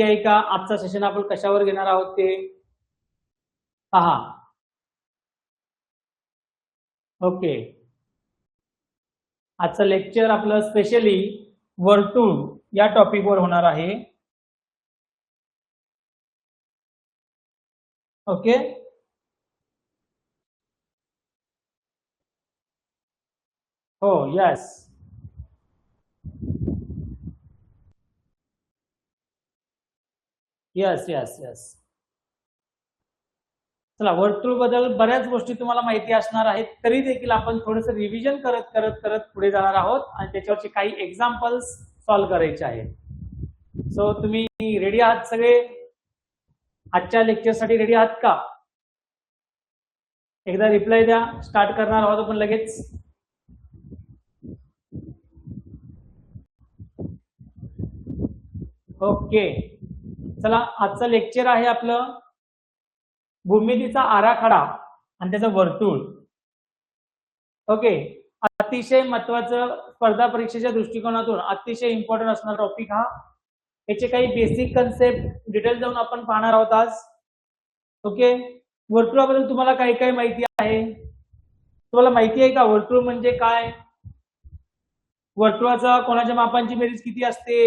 आहे का आजचा सेशन आपण कशावर घेणार आहोत ते पहा. ओके, आजचं लेक्चर आपलं स्पेशली वर्तुळ या टॉपिकवर होणार आहे. ओके, हो, यस, यस यस यस. चला, वर्तुळ बद्दल बऱ्याच गोष्टी तुम्हाला माहिती असणार आहेत, तरी देखील आपण थोडंसं रिव्हिजन करत करत करत पुढे जाणार आहोत आणि त्याच्यावरचे काही एक्झाम्पल्स सॉल्व्ह करायचे आहेत. सो तुम्ही रेडी आहात सगळे? आजच्या लेक्चरसाठी रेडी आहात का? एकदा रिप्लाय द्या. स्टार्ट करणार आहोत आपण लगेच. ओके, चला, आजचं लेक्चर आहे आपलं भूमितीचा आराखडा आणि त्याचं वर्तुळ. ओके, अतिशय महत्वाचं स्पर्धा परीक्षेच्या दृष्टिकोनातून अतिशय इम्पॉर्टंट असणारा टॉपिक हा. याचे काही बेसिक कन्सेप्ट डिटेल जाऊन आपण पाहणार आहोत आज. ओके, वर्तुळाबद्दल तुम्हाला काय काय माहिती आहे? तुम्हाला माहिती आहे का वर्तुळ म्हणजे काय? वर्तुळाचा कोणाच्या मापांची बेरीज किती असते?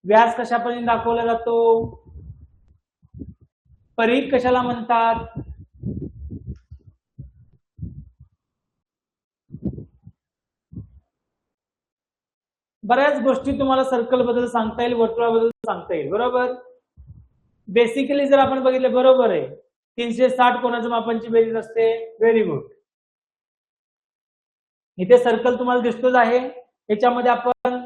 व्यास कशापर्यंत दाखवला जातो? परिघ कशाला म्हणतात? बऱ्याच गोष्टी तुम्हाला सर्कल बद्दल सांगता येईल, वर्तुळाबद्दल सांगता येईल, बरोबर. बेसिकली जर आपण बघितलं, बरोबर आहे, 360 कोणाच्या मापांची बेरीज असते. Very good. इथे सर्कल तुम्हाला दिसतोच आहे. याच्यामध्ये आपण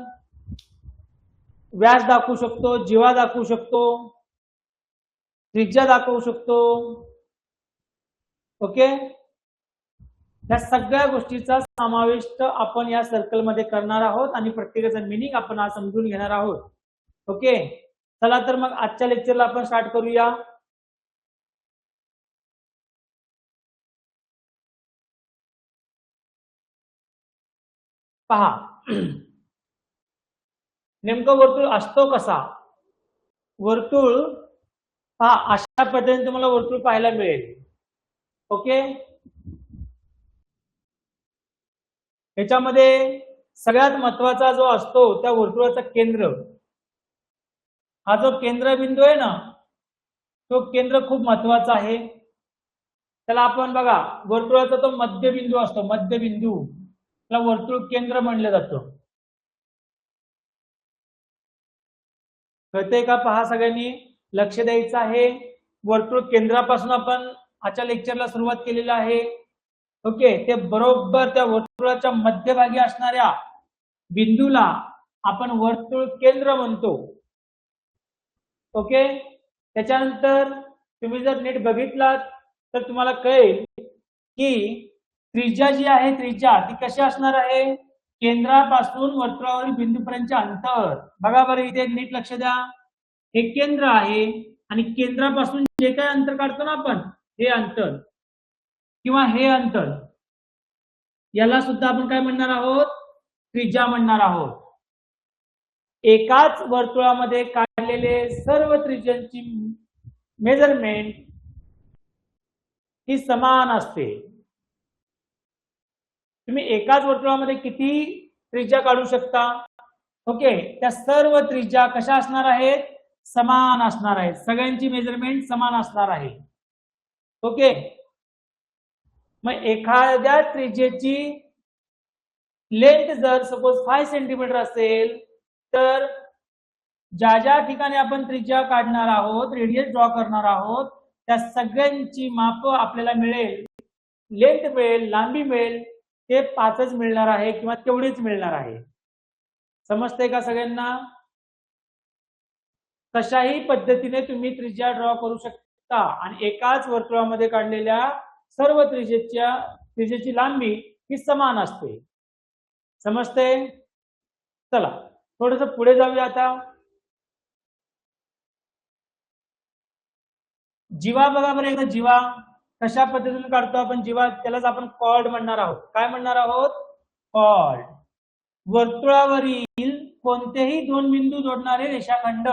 व्यास दाखवू शकतो, जीवा दाखवू शकतो, त्रिज्या दाखवू शकतो. ओके, या सगळ्या गोष्टीचा समावेश आपण या सर्कल मध्ये करणार आहोत आणि प्रत्येकाचा मिनिंग आपण आज समजून घेणार आहोत. ओके, चला तर मग आजच्या लेक्चरला आपण स्टार्ट करूया. पहा, नेमकं वर्तुळ असतो कसा? वर्तुळ हा अशा पद्धतीने तुम्हाला वर्तुळ पाहायला मिळेल. ओके, याच्यामध्ये सगळ्यात महत्वाचा जो असतो त्या वर्तुळाचा केंद्र, हा जो केंद्रबिंदू आहे ना, तो केंद्र खूप महत्वाचा आहे. त्याला आपण बघा, वर्तुळाचा तो मध्यबिंदू असतो, मध्यबिंदू, त्याला वर्तुळ केंद्र म्हणलं जातं. कळतंय का? पहा, सगळ्यांनी लक्ष द्यायचं आहे. वर्तुळ केंद्रापासून आपण आजच्या लेक्चरला सुरुवात केलेली आहे. ओके, ते बरोबर त्या वर्तुळाच्या मध्यभागी असणाऱ्या बिंदूला आपण वर्तुळ केंद्र म्हणतो. ओके, त्याच्यानंतर तुम्ही जर नीट बघितलात तर तुम्हाला कळेल की त्रिज्या जी आहे, त्रिज्या ती कशी असणार आहे? केंद्रापासून वर्तुळावरील बिंदूपर्यंतचे अंतर. बघा बरं, इथे नीट लक्ष द्या. हे केंद्र आहे आणि केंद्रापासून जे काही अंतर काढतो ना आपण, हे अंतर किंवा हे अंतर, याला सुद्धा आपण काय म्हणणार आहोत? त्रिज्या म्हणणार आहोत. एकाच वर्तुळामध्ये काढलेले सर्व त्रिज्यांची मेजरमेंट ही समान असते. तुम्ही एकाच वर्तुळामध्ये किती त्रिज्या काढू शकता? ओके, त्या सर्व त्रिज्या कशा असणार आहेत? समान असणार आहेत. सगळ्यांची मेजरमेंट समान असणार आहे. ओके, मग एखाद्या त्रिज्येची लेंथ जर सपोज 5 सेंटीमीटर असेल, तर ज्या ज्या ठिकाणी आपण त्रिज्या काढणार आहोत, रेडियस ड्रॉ करणार आहोत, त्या सगळ्यांची माप आपल्याला मिळेल, लेंथ मिळेल, लांबी मिळेल, ते 5च मिळणार आहे किंवा तेवढीच मिळणार आहे. समजतंय का सगळ्यांना? कशाही पद्धतीने तुम्ही त्रिज्या ड्रॉ करू शकता आणि एकाच वर्तुळामध्ये काढलेल्या सर्व त्रिज्येची लांबी ही समान असते. समजतंय? चला, थोडस पुढे जाऊया आता. जीवा बघा बरं एकदा. जीवा कशा पद्धतीने काढतो आपण? जीवा, त्यालाच आपण कॉर्ड म्हणणार आहोत. काय म्हणणार आहोत? कॉर्ड. वर्तुळावरील कोणतेही दोन बिंदू जोडणारे रेषाखंड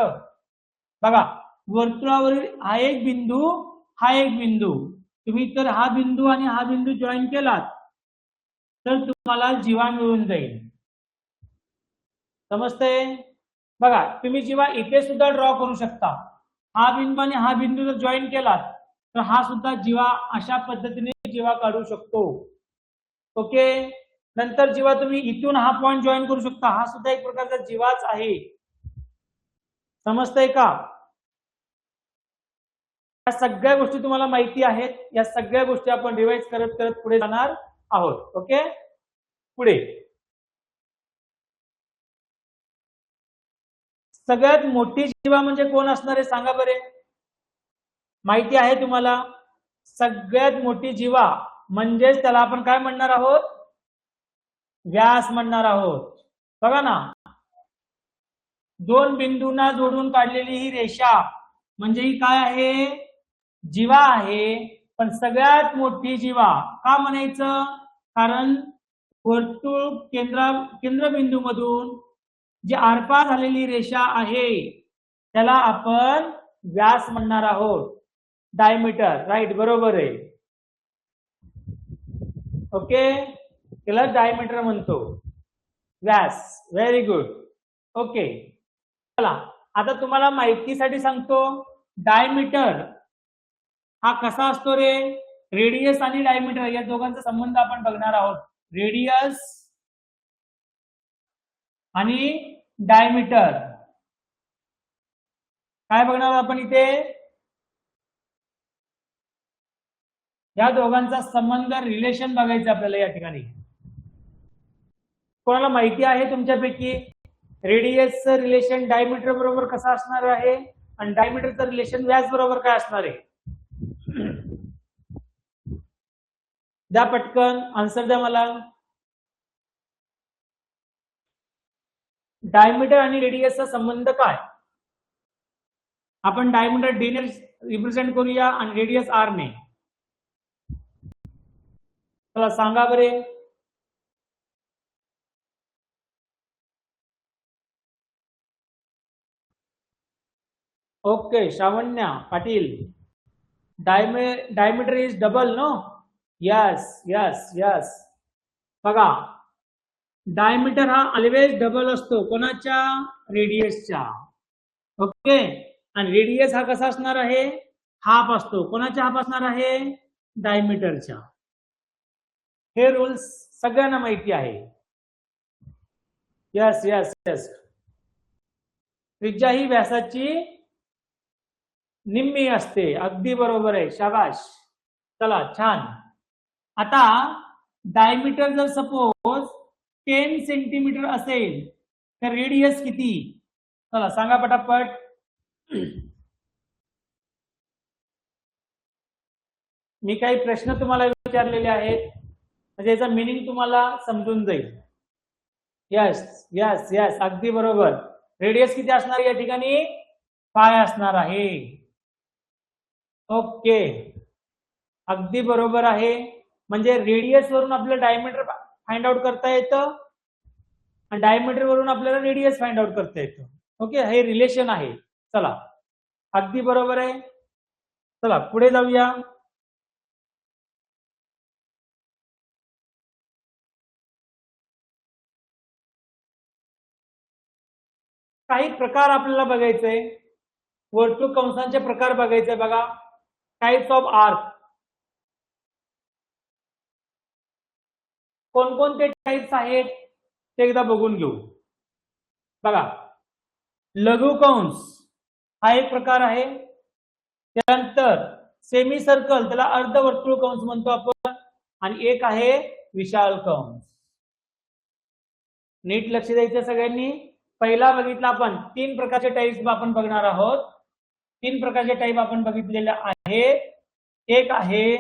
बघा वर्तुळावरील हा एक बिंदू, हा एक बिंदू, तुम्ही तर हा बिंदू आणि हा बिंदू जॉईन केलात तर तुम्हाला जीवा मिळून जाईल. समजतंय? बघा तुम्ही जीवा इथे सुद्धा ड्रॉ करू शकता. हा बिंदू आणि हा बिंदू जर जॉईन केलात तर हा सुद्धा जीवा अशा पद्धतीने जीवा काढू शकतो. ओके. नंतर जेव्हा तुम्ही इथून हा पॉइंट जॉईन करू शकता, हा सुद्धा एक प्रकारचा जीवाच आहे. समजतंय का? या सगळ्या गोष्टी तुम्हाला माहिती आहेत. या सगळ्या गोष्टी आपण रिवाइज करत करत पुढे जाणार आहोत. ओके. पुढे सगळ्यात मोठी जीवा म्हणजे कोण असणार आहे सांगा बरे? माहिती आहे तुम्हाला? सगळ्यात मोठी जीवा म्हणजेच त्याला आपण काय म्हणणार आहोत? व्यास म्हणणार आहोत. बघा ना, दोन बिंदूंना जोडून काढलेली ही रेषा म्हणजे ही काय आहे? जीवा आहे. पण सगळ्यात मोठी जीवा का म्हणायचं? कारण वर्तुळ केंद्रबिंदू मधून जी आरपार झालेली रेषा आहे त्याला आपण व्यास म्हणणार आहोत. डायमीटर. राईट, बरोबर आहे. ओके, त्याला डायमीटर म्हणतो, व्यास. Very good. ओके, चला आता तुम्हाला माहितीसाठी सांगतो. डायमीटर हा कसा असतो रे? रेडियस आणि डायमीटर या दोघांचा संबंध आपण बघणार आहोत. रेडियस आणि डायमीटर काय बघणार आपण इथे? या दोघांचा संबंध, रिलेशन बघायचं आपल्याला या ठिकाणी. कोणाला माहिती आहे तुमच्यापैकी रेडियसचं रिलेशन डायमीटर बरोबर कसं असणार आहे आणि डायमीटरचं रिलेशन व्यास बरोबर काय असणार आहे? द्या पटकन आन्सर द्या मला. डायमीटर आणि रेडियसचा संबंध काय? आपण डायमीटर डी ने रिप्रेझेंट करूया आणि रेडियस आर ने. चला सांगा बरे. Okay, Shravanya Patil. Diameter is double, no? Yes yes yes. बघा डायमीटर हा ऑलवेज डबल असतो. कोणाच्या? रेडियसच्या. ओके. आणि रेडियस हा कसा असणार आहे? हाफ असतो. कोणाच्या हाफ असणार आहे? डायमीटरच्या. हे रूल्स सगळ्यांना माहिती आहे. Yes yes yes. त्रिज्या ही व्यासाची निम्मी असते. अगदी बरोबर आहे, शाबाश. चला छान. आता डायमीटर जर सपोज 10 सेंटीमीटर असेल तर रेडियस किती? चला सांगा पटापट. मी काही प्रश्न तुम्हाला विचारलेले आहेत म्हणजे याचा मिनिंग तुम्हाला समजून जाईल. यस यस यस, अगदी बरोबर. रेडियस किती असणार या ठिकाणी? पाय असणार आहे. ओके, अगदी बरोबर आहे. म्हणजे रेडियस वरून आपल्याला डायमीटर फाइंड आउट करता येतं आणि डायमीटर वरून आपल्याला रेडियस फाइंड आउट करता येतं. ओके, हे रिलेशन आहे. चला अगदी बरोबर आहे. चला पुढे जाऊया. काही प्रकार आपल्याला बघायचंय. वर्तुळ कंसांचे प्रकार बघायचे. बघा, टाइप्स ऑफ आर्क. कोणकोणते टाइप्स आहेत ते एकदा बघून घेऊ. बघा, लघु कंस हा एक प्रकार आहे. त्यानंतर सेमी सर्कल, त्याला अर्धवर्तुळ कंस म्हणतो आपण. आणि एक आहे विशाल कंस. नीट लक्ष द्यायचं सगळ्यांनी. पहिला बघितला आपण 3 प्रकारचे टाइप्स आपण बघणार आहोत. 3 प्रकारचे टाइप आपण बघितलेले आहेत. एक आहे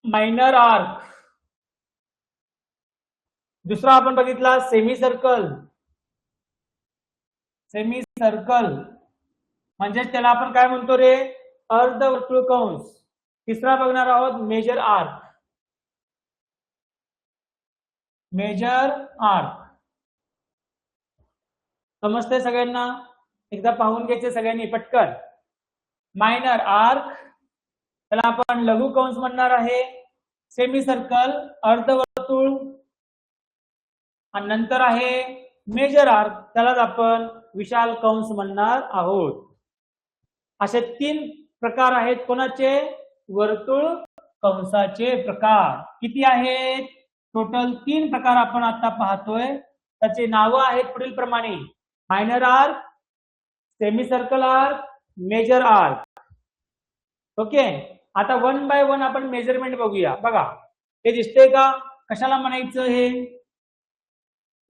मायनर आर्क, दुसरा आपण बघितला सेमी सर्कल. सेमी सर्कल म्हणजे त्याला आपण काय म्हणतो रे? अर्धवर्तुळ कंस. तिसरा बघणार आहोत मेजर आर्क. Major arc. समजते सगळ्यांना? एकदा पाहून घ्यायचे सगळ्यांनी पटकन. मायनर आर्क त्याला आपण लघु कंस म्हणणार आहे, सेमी सर्कल अर्धवर्तुळ, आणि नंतर आहे मेजर आर्क त्यालाच आपण विशाल कंस म्हणणार आहोत. असे 3 प्रकार आहेत कोणाचे? वर्तुळ कंसाचे प्रकार. किती आहेत? टोटल 3 प्रकार आपण आता पाहतोय. त्याचे नाव आहेत पुढील प्रमाणे: minor arc, semi circle arc, major arc. Okay, आता 1 बाय 1 आपण मेजरमेंट बघूया. बघा हे दिसतंय का? कशाला म्हणायचं हे?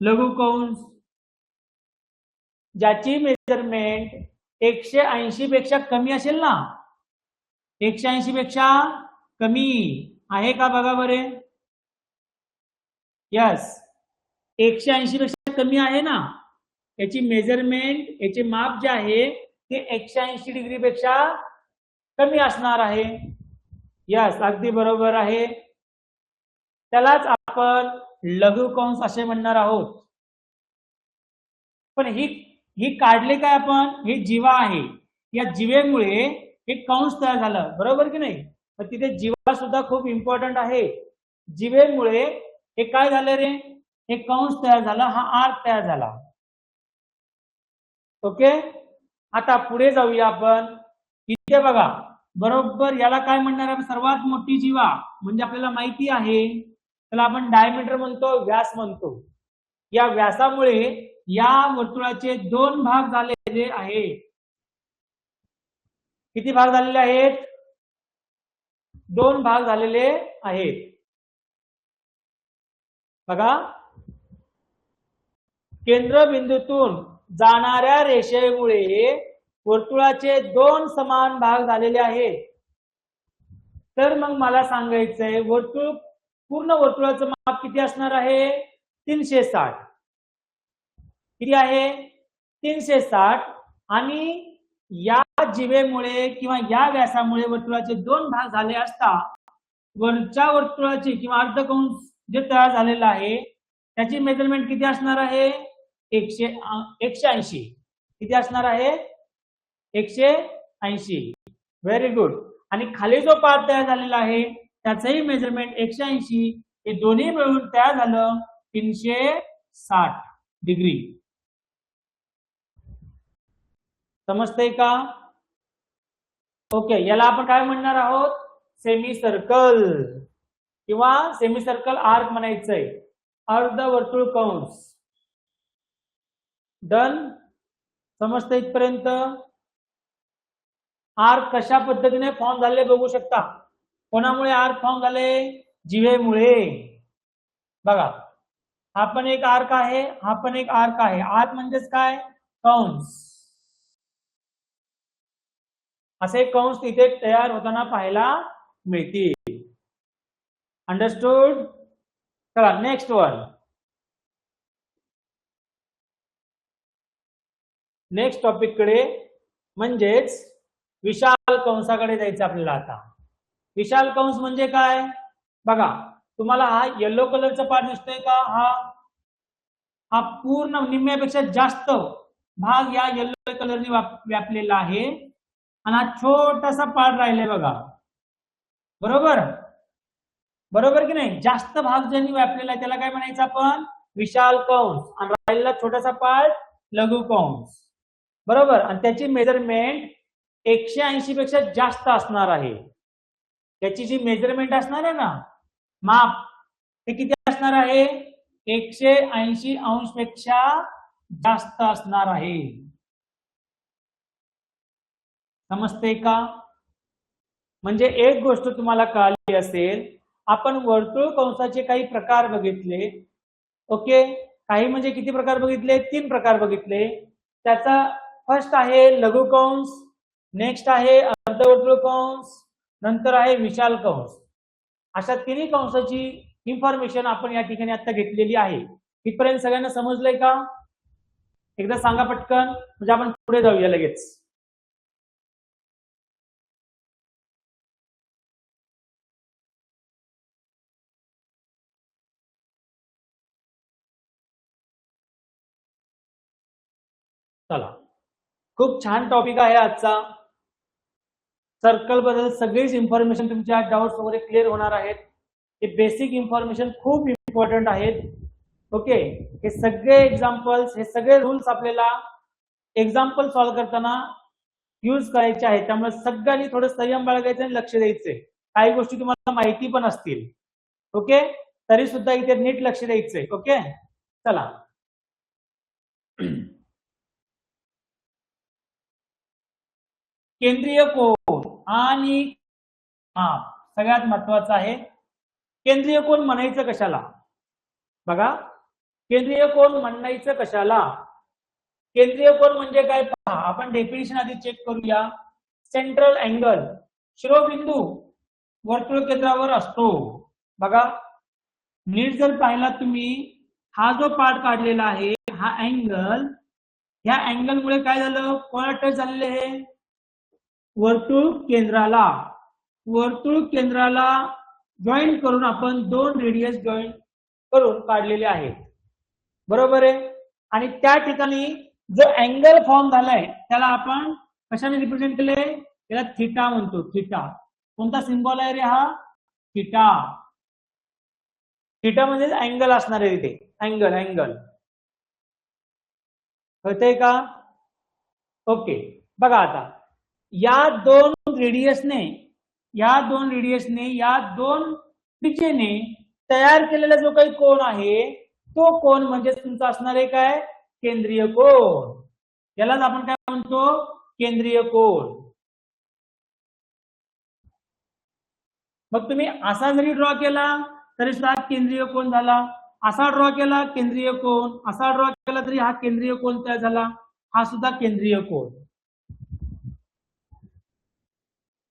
लघु कंस ज्याची मेजरमेंट 180 पेक्षा कमी असेल ना, 180 पेक्षा कमी आहे का बघा बरे. यस, 180 पेक्षा कमी आहे ना, याची मेजरमेंट, याचे माप जे आहे ते 180 डिग्री पेक्षा कमी असणार आहे. यस, अगदी बरोबर आहे. त्यालाच आपण लघु कंस असे म्हणणार आहोत. पण ही काढले काय आपण? हे जीवा आहे, या जीवेमुळे हे कंस तयार झालं, बरोबर की नाही? पण तिथे जीवा सुद्धा खूप इम्पॉर्टंट आहे. जीवेमुळे हे काय झालं रे? हे कंस तयार झाला, हा आर्क तयार झाला. ओके, आता पुढे जाऊया आपण. इथे बघा, बरोबर याला काय म्हणणार आहे? सर्वात मोठी जीवा म्हणजे आपल्याला माहिती आहे त्याला आपण डायमीटर म्हणतो, व्यास म्हणतो. या व्यासामुळे या वर्तुळाचे 2 भाग झालेले आहेत. किती भाग झालेले आहेत? 2 भाग झालेले आहेत. बघा, केंद्रबिंदूतून जाणाऱ्या रेषेमुळे वर्तुळाचे 2 समान भाग झालेले आहेत. तर मग मला सांगायचंय पूर्ण वर्तुळाचं माप किती असणार आहे? 360. किती आहे? 360. आणि या जीवेमुळे किंवा या व्यासामुळे वर्तुळाचे 2 भाग झाले असता वरच्या वर्तुळाचे किंवा अर्धकंस जे तयार झालेला आहे त्याची मेजरमेंट किती असणार आहे? 180. किती असणार आहे? 180. Very good. आणि खाली जो पार्ट तयार झालेला आहे त्याचंही मेजरमेंट 180. हे दोन्ही मिळून तयार झालं 360 डिग्री. समजतंय का? ओके, याला आपण काय म्हणणार आहोत? सेमी सर्कल किंवा सेमी सर्कल आर्क म्हणायचंय, अर्धवर्तुळ कंस. डन? समजतं इथपर्यंत? आर्क कशा पद्धतीने फॉर्म झाले बघू शकता. कोणामुळे आर्क फॉर्म झाले? जीवेमुळे. बघा, हा पण एक आर्क आहे, हा पण एक आर्क आहे. आर्क म्हणजेच काय? कंस. असे कंस तिथे तयार होताना पाहायला मिळतील. अंडरस्टूड? चला नेक्स्ट वन. नेक्स्ट टॉपिक कडे म्हणजेच विशाल कंसाकडे जायचं आपल्याला. आता विशाल कंस म्हणजे काय? बघा, तुम्हाला हा येलो कलरचा पार्ट दिसतोय का? हा पूर्ण निम्म्यापेक्षा जास्त भाग या येलो कलरने व्यापलेला आहे आणि हा छोटासा पार्ट राहिलाय बघा. बरोबर? बरोबर की नाही? जास्त भाग ज्यांनी व्यापलेला आहे त्याला काय म्हणायचं आपण? विशाल कंस. आणि राहिलेला छोटासा पार्ट लघु कंस. बरोबर? आणि त्याची मेजरमेंट 180 पेक्षा जास्त असणार आहे. त्याची जी मेजरमेंट असणार आहे ना, माप, ते किती असणार आहे? 180 अंश पेक्षा जास्त असणार आहे. समजते का? म्हणजे एक गोष्ट तुम्हाला कळली असेल, आपण वर्तुळ कंसाचे काही प्रकार बघितले. ओके, काही म्हणजे किती प्रकार बघितले? 3 प्रकार बघितले. त्याचा फर्स्ट आहे लघु कंस, नेक्स्ट आहे अर्धवर्तुळ कंस, नंतर आहे विशाल कंस. अशा 3 कंसाची इन्फॉर्मेशन आपण या ठिकाणी आता घेतलेली आहे. इथपर्यंत सगळ्यांना समजलंय का? एकदा सांगा पटकन, म्हणजे आपण पुढे जाऊया लगेच. चला, खूप छान टॉपिक आहे आजचा. सर्कल बद्दल सगळीच इन्फॉर्मेशन तुमच्या डाउट्स वगैरे क्लिअर होणार आहेत. हे बेसिक इन्फॉर्मेशन खूप इम्पॉर्टंट आहेत. ओके, हे सगळे एक्झाम्पल्स, हे सगळे रूल्स आपल्याला एक्झाम्पल सॉल्व्ह करताना यूज करायचे आहेत. त्यामुळे सगळ्यांनी थोडं संयम बाळगायचं आणि लक्ष द्यायचंय. काही गोष्टी तुम्हाला माहिती पण असतील, ओके, तरी सुद्धा इथे नीट लक्ष द्यायचंय. ओके, चला. केंद्रीय कोन आणि माप सगळ्यात महत्वाचं आहे. केंद्रीय कोन म्हणायचं कशाला? बघा, केंद्रीय कोन म्हणायचं कशाला? केंद्रीय कोन म्हणजे काय पहा, आपण डेफिनेशन आधी चेक करूया. सेंट्रल अँगल, शिरोबिंदू वर्तुळ केंद्रावर असतो. बघा, नीट जर पाहिला तुम्ही, हा जो पार्ट काढलेला आहे, हा अँगल, ह्या अँगल मुळे काय झालं, कोणा टच झालेले आहे? वर्तुळ केंद्राला. वर्तुळ केंद्राला जॉईंट करून आपण दोन रेडियस जॉईंट करून काढलेले आहेत, बरोबर आहे. आणि त्या ठिकाणी जो अँगल फॉर्म झालाय त्याला आपण कशाने रिप्रेझेंट केले? त्याला थिटा म्हणतो. थिटा कोणता सिंबल आहे रे हा? थिटा. थिटा म्हणजे अँगल असणार आहे तिथे. अँगल, अँगल कळतंय का? ओके, बघा आता या दोन रेडियसने, या दोन त्रिज्येने तयार केलेला जो काही कोन आहे, तो कोन म्हणजे तुमचा असणार आहे काय? केंद्रीय कोन. यालाच आपण काय म्हणतो? केंद्रीय कोन. मग तुम्ही असा जरी ड्रॉ केला तरी सुद्धा केंद्रीय कोन झाला. असा ड्रॉ केला केंद्रीय कोन, असा ड्रॉ केला तरी हा केंद्रीय कोन तयार झाला. हा सुद्धा केंद्रीय कोन.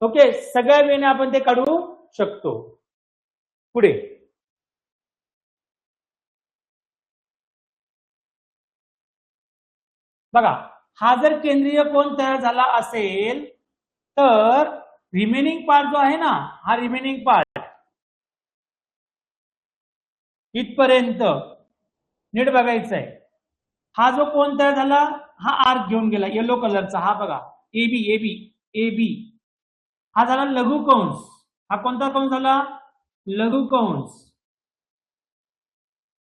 ओके, सगळ्या वेळेने आपण ते काढू शकतो. पुढे बघा, हा जर केंद्रीय कोन तयार झाला असेल तर रिमेनिंग पार्ट जो आहे ना, हा रिमेनिंग पार्ट इथपर्यंत नीट बघायचं आहे. हा जो कोन तयार झाला, हा आर्क घेऊन गेला येलो कलरचा, हा बघा, एबी एबी एबी, हा झाला लघु कंस. हा कोणता कंस झाला? लघु कंस.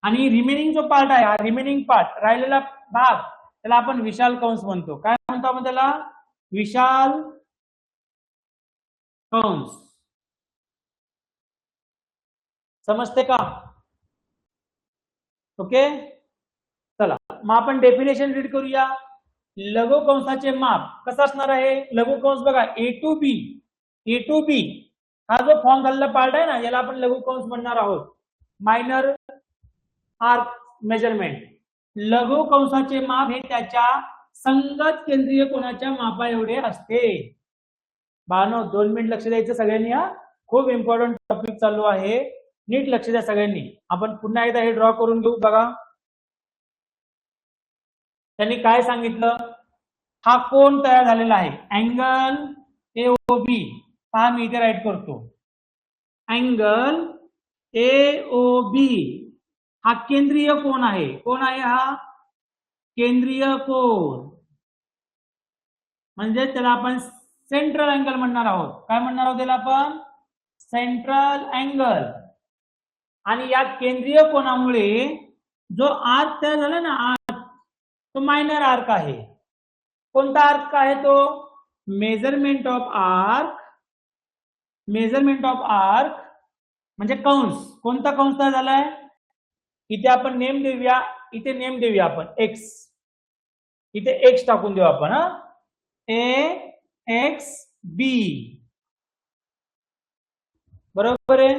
आणि रिमेनिंग जो पार्ट आहे, हा रिमेनिंग पार्ट, राहिलेला भाग, त्याला आपण विशाल कंस म्हणतो. काय म्हणतो आपण त्याला? विशाल कंस. समजते का? ओके, चला मग आपण डेफिनेशन रीड करूया. लघु कंसाचे माप कसं असणार आहे? लघु कंस बघा, ए to be, A to be हा जो फॉर्म झालेला पार्ट आहे ना, याला आपण लघु कंस म्हणणार आहोत. Minor arc measurement. लघु कंसाचे माप हे त्याच्या संगत केंद्रीय कोनाच्या मापा एवढे असते. बानो 2 मिनिट लक्ष द्यायचं सगळ्यांनी. हा खूप इम्पॉर्टंट टॉपिक चालू आहे, नीट लक्ष द्या सगळ्यांनी. आपण पुन्हा एकदा हे ड्रॉ करून घेऊ. बघा, त्यांनी काय सांगितलं? हा कोन तयार झालेला आहे, अँगल एओबी. पहा, मी इथे राईट करतो. अँगल एओबी हा केंद्रीय कोन आहे. कोण आहे हा? केंद्रीय कोन. म्हणजे त्याला आपण सेंट्रल अँगल म्हणणार आहोत. काय म्हणणार आहोत त्याला आपण? Central angle. आणि या केंद्रीय कोनामुळे जो आर्क तयार झाला ना, आर्क, तो मायनर आर्क आहे. कोणता आर्क आहे तो? Measurement of arc. Measurement of arc म्हणजे कंस. कोणता कंस तयार झालाय? इथे आपण नेम देऊया, इथे नेम देऊया आपण एक्स. इथे एक्स टाकून देऊ आपण. हा, ए एक्स बी, बरोबर आहे.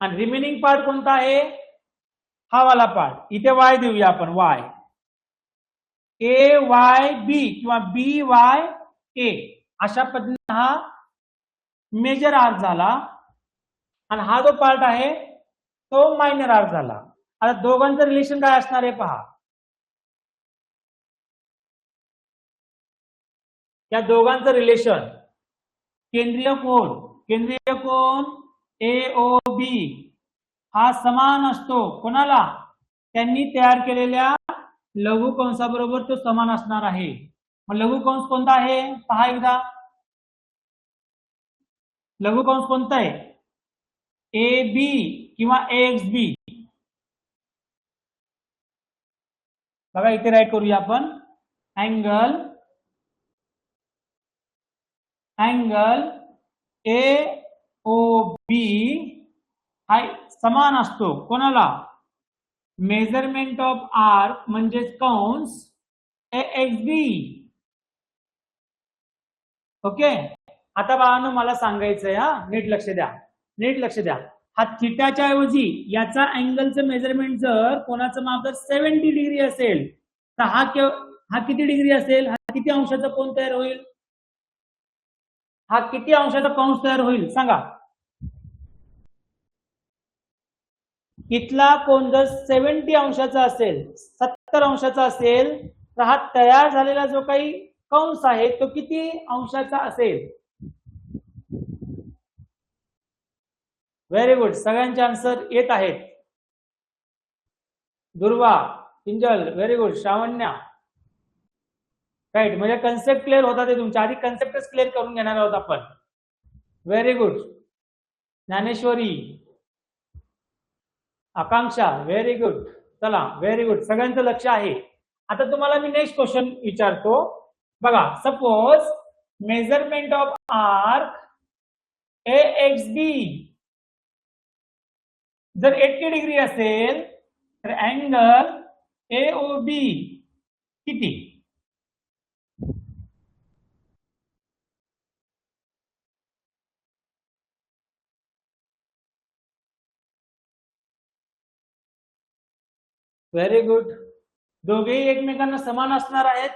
आणि रिमेनिंग पार्ट कोणता आहे? हा वाला पार्ट. इथे वाय देऊया आपण, वाय. ए वाय बी किंवा बी वाय ए, अशा पद्धतीने हा मेजर आर्क झाला. आणि हा जो पार्ट आहे तो मायनर आर्क झाला. आता दोघांचं रिलेशन काय असणार आहे पहा. या दोघांचं रिलेशन, केंद्रीय कोन एओबी हा समान असतो. कोणाला? त्यांनी तयार केलेल्या लघु कंसाबरोबर तो समान असणार आहे. मग लघु कंस कोणता आहे पहा एकदा. लघु कंस कोणता आहे? ए बी किंवा एक्स बी. बघा इथे राईट करूया आपण. अँगल ए ओ बी हा समान असतो कोणाला? मेजरमेंट ऑफ आर्क म्हणजेच कंस ए एक्स बी. ओके. आता बाळांनो मला सांगायचंय, हा नीट लक्ष द्या, नीट लक्ष द्या. हा थिटाच्या ऐवजी याचा अँगलचं मेजरमेंट जर कोणाचं माप जर 70 डिग्री असेल तर हा किती डिग्री असेल? हा किती अंशाचा कोन तयार होईल? हा किती अंशाचा कंस तयार होईल सांगा? इथला कोन जर 70 अंशाचा असेल, 70 अंशाचा असेल तर हा तयार झालेला जो काही कंस आहे तो किती अंशाचा असेल? Very good. सगळ्यांचे आन्सर येत आहेत. दुर्वा, किंजल, व्हेरी गुड. श्रावण्या, राईट. म्हणजे कन्सेप्ट क्लिअर होता ते तुमच्या आधी. कन्सेप्टच क्लिअर करून घेणार आहोत आपण. Very good. Dnyaneshwari, Akanksha, very good. चला, व्हेरी गुड. सगळ्यांचं लक्ष आहे. आता तुम्हाला मी नेक्स्ट क्वेश्चन विचारतो. बघा, suppose measurement of arc A X B जर 80 डिग्री असेल तर अँगल ए ओ बी किती? Very good. दोघेही एकमेकांना समान असणार आहेत.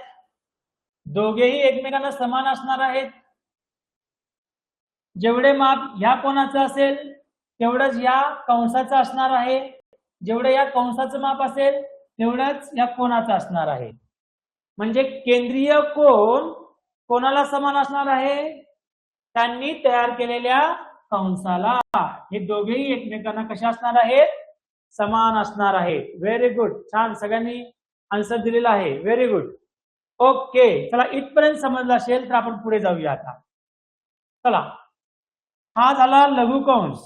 दोघेही एकमेकांना समान असणार आहेत. जेवढे माप ह्या कोणाचं असेल तेवढंच या कंसाचं असणार आहे. जेवढं या कंसाचं माप असेल तेवढंच या कोणाचं असणार आहे. म्हणजे केंद्रीय कोन कोणाला समान असणार आहे? त्यांनी तयार केलेल्या कंसाला. हे दोघेही एकमेकांना कशा असणार आहेत? समान असणार आहेत. Very good. छान, सगळ्यांनी आन्सर दिलेला आहे. Very good. ओके, चला इथपर्यंत समजलं असेल तर आपण पुढे जाऊया आता. चला, हा झाला लघु कंस.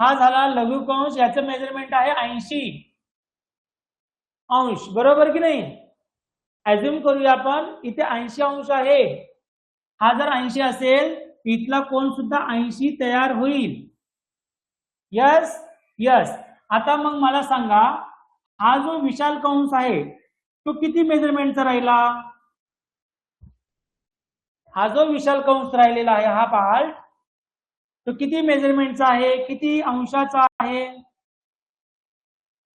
हा झाला लघु कंस. याचं मेजरमेंट आहे 80 अंश. बरोबर की नाही? ऍझ्युम करूया आपण इथे 80 अंश आहे. हा जर 80 असेल इथला कोन सुद्धा 80 तयार होईल. Yes yes. आता मग मला सांगा, हा जो विशाल कंस आहे तो किती मेजरमेंटचा राहिला? हा जो विशाल कंस राहिलेला आहे हा पार्ट तो किती मेजरमेंटचा आहे? किती अंशाचा आहे?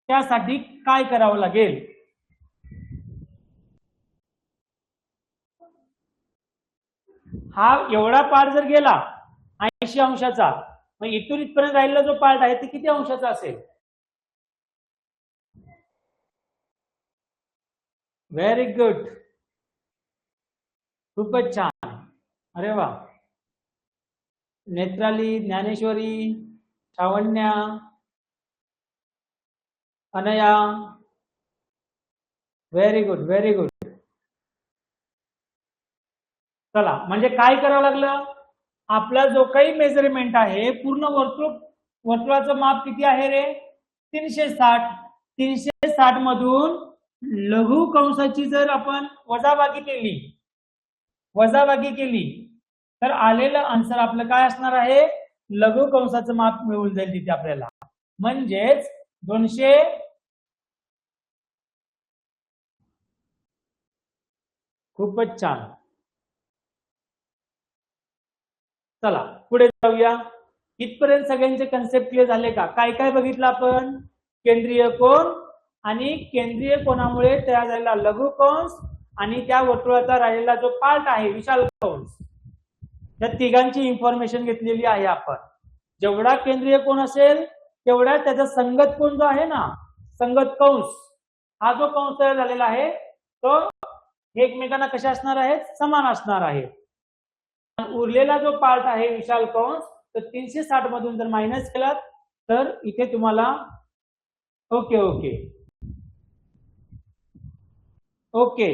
त्यासाठी काय करावं लागेल? हा एवढा पार्ट जर गेला 80 अंशाचा, मग इथून इथपर्यंत राहिलेला जो पार्ट आहे ते किती अंशाचा असेल? Very good. खूपच छान. अरे वा. नेत्राली, ज्ञानेश्वरी, श्रावण्या, अनया, व्हेरी गुड, व्हेरी गुड. चला, म्हणजे काय करावं लागलं? आपला जो काही मेजरमेंट आहे पूर्ण वर्तुळाचं माप किती आहे रे? 360. 360 मधून लघु कंसाची जर आपण वजाबाकी केली तर आलेलं आन्सर आपलं काय असणार आहे? लघु कंसाचं माप मिळून जाईल तिथे आपल्याला. म्हणजेच 200. खूपच छान. चला पुढे जाऊया. इथपर्यंत सगळ्यांचे कन्सेप्ट क्लिअर झाले का? काय काय बघितलं आपण? केंद्रीय कोन आणि केंद्रीय कोनामुळे तयार झालेला लघु कंस आणि त्या वर्तुळाचा राहिलेला जो पार्ट आहे विशाल कंस, या तिघांची इन्फॉर्मेशन घेतलेली आहे आपण. जेवढा केंद्रीय कोन असेल तेवढा त्याचा संगत कोन जो आहे ना, संगत कंस, हा जो कंस तयार झालेला आहे तो एकमेकांना कशा असणार आहेत? समान असणार आहे. उरलेला जो पार्ट आहे विशाल कंस तर 360 मधून जर मायनस केला तर इथे तुम्हाला ओके ओके ओके,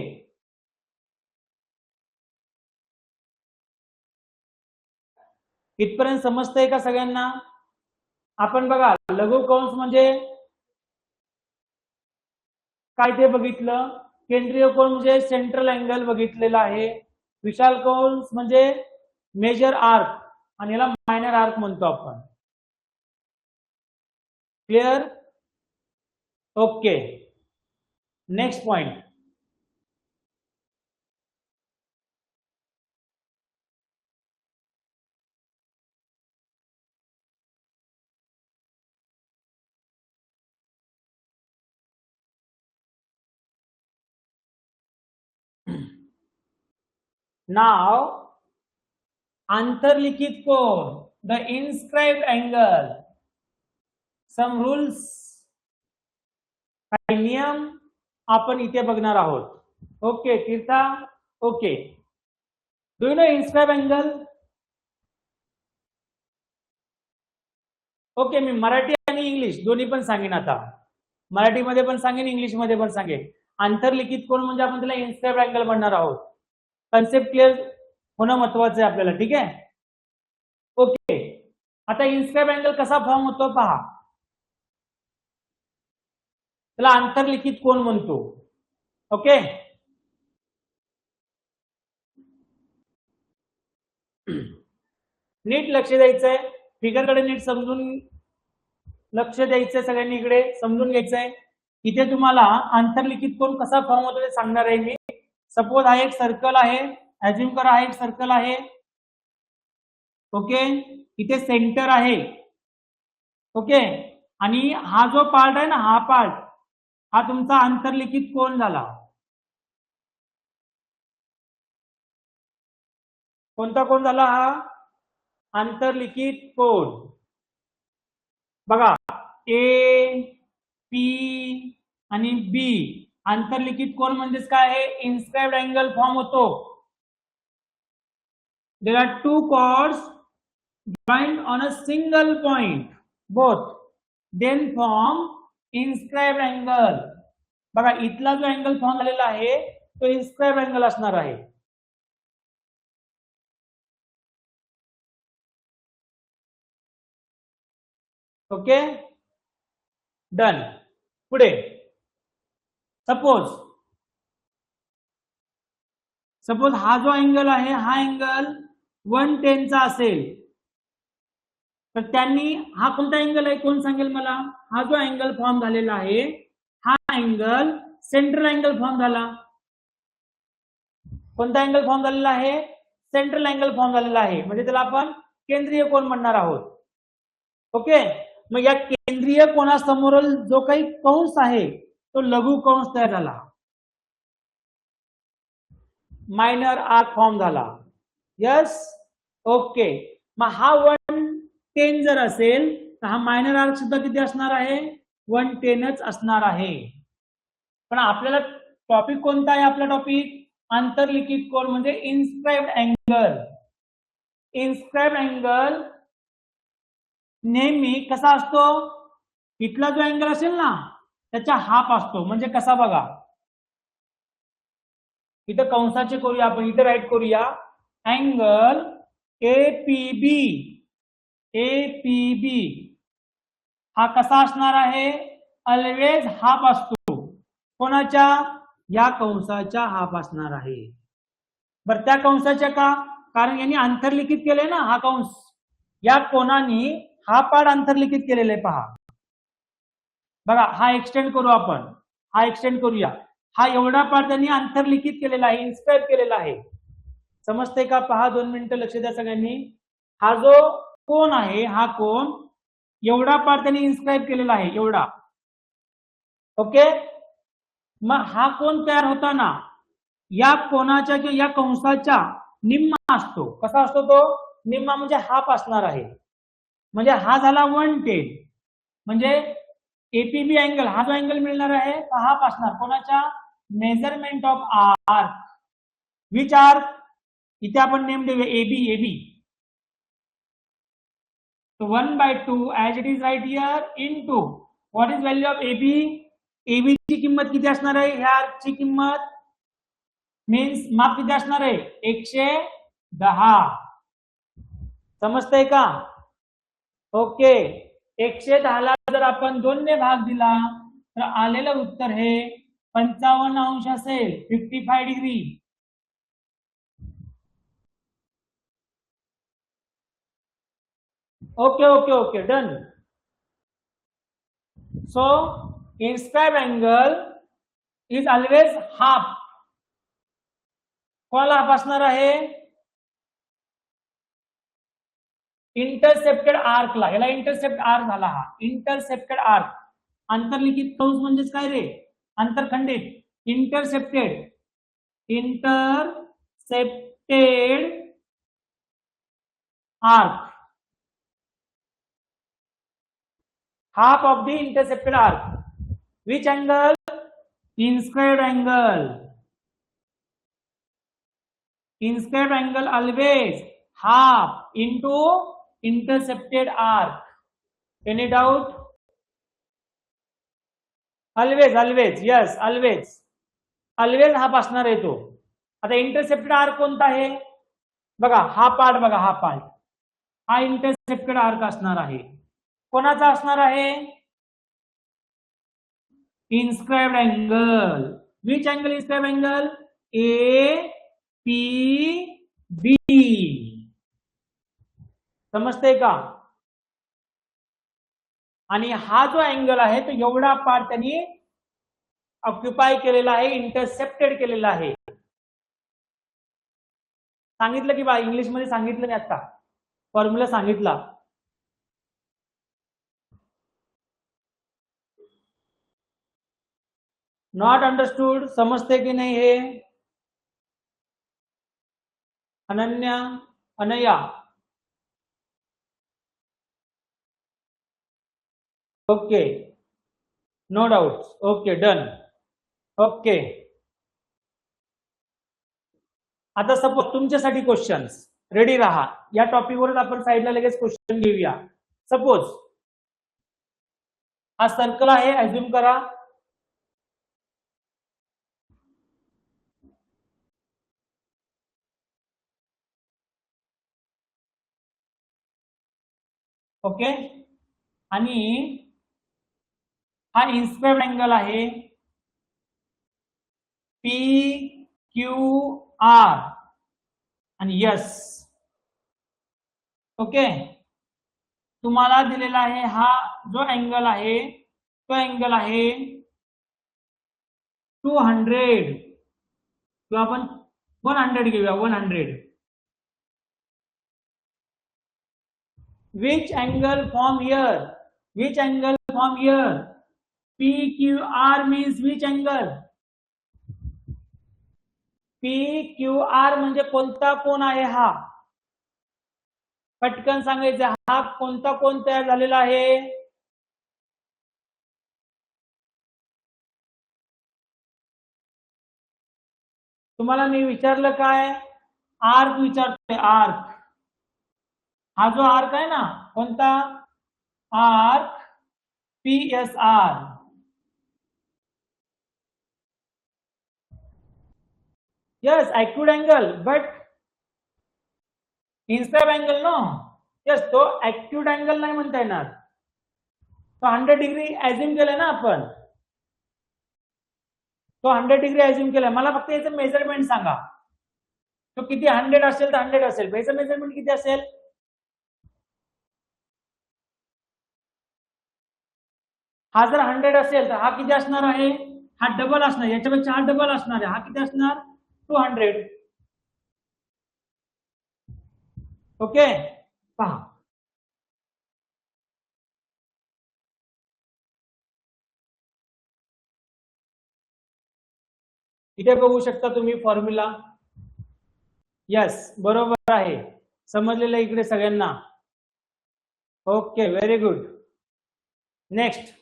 इथपर्यंत समजतंय का सगळ्यांना? आपण बघा लघु कंस म्हणजे काय ते बघितलं, केंद्रीय कोन म्हणजे सेंट्रल अँगल बघितलेला आहे, विशाल कंस म्हणजे मेजर आर्क आणि याला मायनर आर्क म्हणतो आपण. Clear? Okay, next point. Now, अंतर्लिखित कोन, the inscribed angle, some rules, काही नियम आपण इथे बघणार आहोत. Okay Tirtha, okay. Do you know inscribe angle? Okay, मी मराठी आणि इंग्लिश दोन्ही पण सांगेन आता. मराठीमध्ये पण सांगेन, इंग्लिशमध्ये पण सांगेन. अंतर्लिखित कोन म्हणजे आपण त्याला इन्स्क्राइब अँगल म्हणणार आहोत. कन्सेप्ट क्लिअर होणं महत्वाचं आहे आपल्याला, ठीक आहे? ओके, आता इन्स्क्राइब अँगल कसा फॉर्म होतो पहा. त्याला अंतर्लिखित कोन म्हणतो. ओके, नीट लक्ष द्यायचंय, फिगरकडे नीट समजून लक्ष द्यायचंय, सगळ्यांनी इकडे समजून घ्यायचंय. इथे तुम्हाला अंतर्लिखित कोन कसा फॉर्म होतो ते सांगणार आहे मी. सपोज हा एक सर्कल आहे, अज्युम करा हा एक सर्कल आहे. ओके, इथे सेंटर आहे. ओके, आणि हा जो पार्ट आहे ना, हा पार्ट हा तुमचा अंतर्लिखित कोन झाला. कोणता कोन झाला? हा अंतर्लिखित कोन. बघा ए, पी आणि बी अंतर्लिखित कोन म्हणजेच काय आहे? इन्स्क्राइब्ड अँगल फॉर्म होतो. There are two chords joined on a single point, both then form inscribed angle. बघा इथला जो अँगल फॉर्म झालेला आहे तो इन्स्क्राइब्ड अँगल असणार आहे. Okay, done. पुढे सपोज हा जो अँगल आहे हा अँगल 110 चा असेल तर त्यांनी हा कोणता अँगल आहे कोण सांगेल मला? हा जो अँगल फॉर्म झालेला आहे हा अँगल सेंट्रल अँगल फॉर्म झाला. कोणता अँगल फॉर्म झालेला आहे? सेंट्रल अँगल फॉर्म झालेला आहे, म्हणजे त्याला आपण केंद्रीय कोन म्हणणार आहोत. ओके, मग या केंद्रीय कोनासमोरील जो काही कंस आहे तो लघु कंस तयार झाला, मायनर आर्क फॉर्म झाला. Yes, okay. मग हा 110 जर असेल तर हा मायनर आर्क सुद्धा किती असणार आहे? 110च असणार आहे. पण आपल्याला टॉपिक कोणता आहे? आपला टॉपिक अंतर्लिखित कोन म्हणजे इन्स्क्राइब्ड अँगल. इन्स्क्राइब्ड अँगल नेहमी कसा असतो? इथला जो अँगल असेल ना त्याचा हाफ असतो. म्हणजे कसा बघा, इथं कंसाचे करूया आपण, इथं राईट करूया. अँगल एपीबी, एपीबी हा कसा असणार आहे? ऑलवेज हाफ असतो. कोणाच्या? या कंसाच्या हाफ असणार आहे. बरं त्या कंसाच्या का? कारण यांनी अंतर्लिखित केले ना हा कंस, या कोणाने हा पार्ट अंतर्लिखित केलेला आहे. पहा बघा, हा एक्सटेंड करू आपण, हा एक्सटेंड करूया. हा एवढा पार्ट त्यांनी अंतर्लिखित केलेला आहे, इन्स्क्राइब केलेला आहे. समजते का? पहा 2 मिनिटं लक्ष द्या सगळ्यांनी. हा जो कोन आहे हा कोन एवढा पार्ट त्यांनी इन्स्क्राइब केलेला आहे, एवढा. ओके, मग हा कोन तयार होताना या कोनाच्या किंवा या कंसाच्या निम्मा असतो. कसा असतो तो? निम्मा म्हणजे हाफ असणार आहे. म्हणजे हा झाला 110, म्हणजे एपीबी अँगल हा जो अँगल मिळणार आहे तो हाफ असणार. कोणाच्या? Measurement of arc. Which arc? इथे आपण नेम देऊया A B. A B so 1/2 as it is right here into what is value of AB? AB ची किंमत किती असणार आहे? ह्या आर्कची किंमत मीन्स माप किती असणार आहे 110. समजतंय का? ओके. 110 ला जर आपण 2 ने भाग दिला तर आलेलं उत्तर हे 55 अंश असेल, 55 degree. Okay okay okay done. So inscribe angle is always half. कोणाला हाफ असणार आहे? इंटरसेप्टेड आर्कला. याला इंटरसेप्ट आर्क झाला हा. Intercepted arc. आंतरलिखित कंस म्हणजेच काय रे? आंतरखंडित. Intercepted. Intercepted arc. half of the intercepted arc. Which angle? Inscribed angle. Inscribed angle always half into intercepted arc. Any doubt? Always, always. Yes, always. Always half असणार आहे तो. आता इंटरसेप्टेड आर्क कोणता आहे? बघा हा पार्ट, बघा हा पार्ट. हा इंटरसेप्टेड आर्क असणार आहे. कोणाचा असणार आहे? Inscribed angle. Which angle inscribed angle? APB. समजते का? आणि हा जो अँगल आहे तो एवढा पार्ट त्यांनी ऑक्युपाय केलेला आहे, इंटरसेप्टेड केलेला आहे. सांगितलं की बा, इंग्लिश मध्ये सांगितलं मी आता, फॉर्म्युला सांगितला. Not understood. समजते की नाही हे? Ananya, Anaya. Okay, no doubt. Okay done. Okay. आता सपोज तुमच्यासाठी क्वेश्चन्स. रेडी राहा. या टॉपिकवरच आपण साईडला लगेच क्वेश्चन घेऊया. सपोज हा सर्कल आहे, अज्युम करा. ओके. आणि हा इन्स्क्राइब्ड अँगल आहे PQR आणि यस. ओके. तुम्हाला दिलेला आहे हा जो अँगल आहे तो अँगल आहे 200 किंवा आपण 100 घेऊया. 100. Which angle from here? Which angle from here? PQR means which angle? PQR म्हणजे कोणता कोण आहे हा? पटकन सांगायचं. हा कोणता कोण तयार झालेला आहे? तुम्हाला मी विचारलं काय? आर्क विचारतोय. आर्क. हा जो आर्क आहे ना, कोणता? Arc PSR. Yes, acute angle, but inscribed angle no. Yes, तो acute angle नाही म्हणता येणार. तो 100 डिग्री अज्युम केलाय ना आपण. तो 100 डिग्री अज्युम केलाय. मला फक्त याचं मेजरमेंट सांगा. तो किती 100 असेल तर 100 असेल. याचं मेजरमेंट किती असेल? हा जर 100 असेल तर हा किती असणार आहे? हा डबल असणार. याच्यापेक्षा हा डबल असणार आहे. हा किती असणार? 200. ओके. पहा, इथे बघू शकता तुम्ही फॉर्म्युला. यस, बरोबर आहे. समजलेलं इकडे सगळ्यांना? Okay, very good. नेक्स्ट.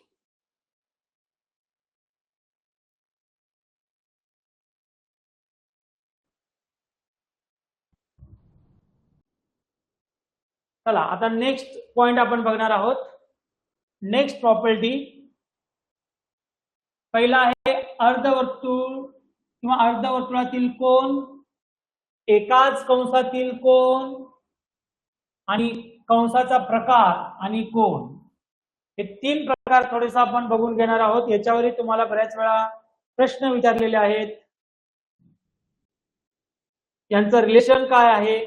चला आता नेक्स्ट पॉइंट आपण बघणार आहोत. Next property. पहिला आहे अर्धवर्तुळ किंवा अर्धवर्तुळातील कोन, एकाच कंसातील कोन आणि कंसाचा प्रकार आणि कोन, हे 3 प्रकार थोडेसा आपण बघून घेणार आहोत. याच्यावरही तुम्हाला बऱ्याच वेळा प्रश्न विचारलेले आहेत. यांचं रिलेशन काय आहे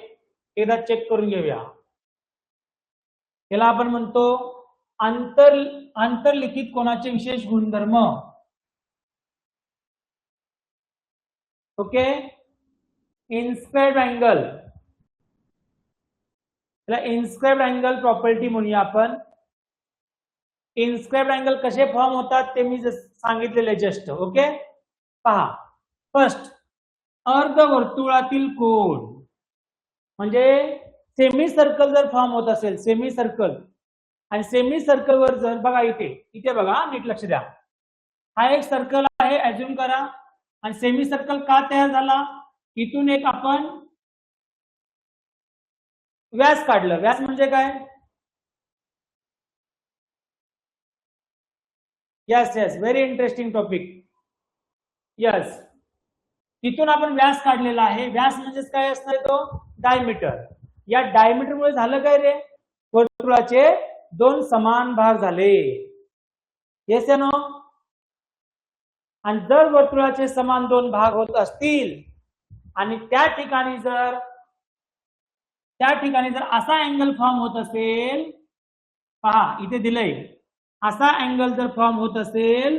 एकदा चेक करून घेऊया. याला आपण म्हणतो आंतरलिखित कोनाचे विशेष गुणधर्म. ओके, इन्स्क्राइब्ड अँगल, याला इन्स्क्राइब्ड अँगल प्रॉपर्टी म्हणूया आपण. इन्स्क्राइब्ड अँगल कसे फॉर्म होतात ते मी सांगितलेले जस्ट. ओके, पहा. फर्स्ट, अर्धवर्तुळातील कोन म्हणजे सेमी सर्कल जर फॉर्म होत असेल, सेमी सर्कल, आणि सेमी सर्कलवर जर बघा इथे बघा, नीट लक्ष द्या. हा एक सर्कल आहे, अज्युम करा. आणि सेमी सर्कल का तयार झाला? इथून एक आपण व्यास काढलं. व्यास म्हणजे काय? Yes yes, very interesting topic. Yes, तिथून आपण व्यास काढलेला आहे. व्यास म्हणजेच काय असणार? तो डायमीटर. या डायमीटर मुळे झालं काय रे? वर्तुळाचे 2 समान भाग झाले. येस या नो? आणि जर वर्तुळाचे समान 2 भाग होत असतील आणि त्या ठिकाणी जर असा अँगल फॉर्म होत असेल, पहा इथे दिलंय, असा अँगल जर फॉर्म होत असेल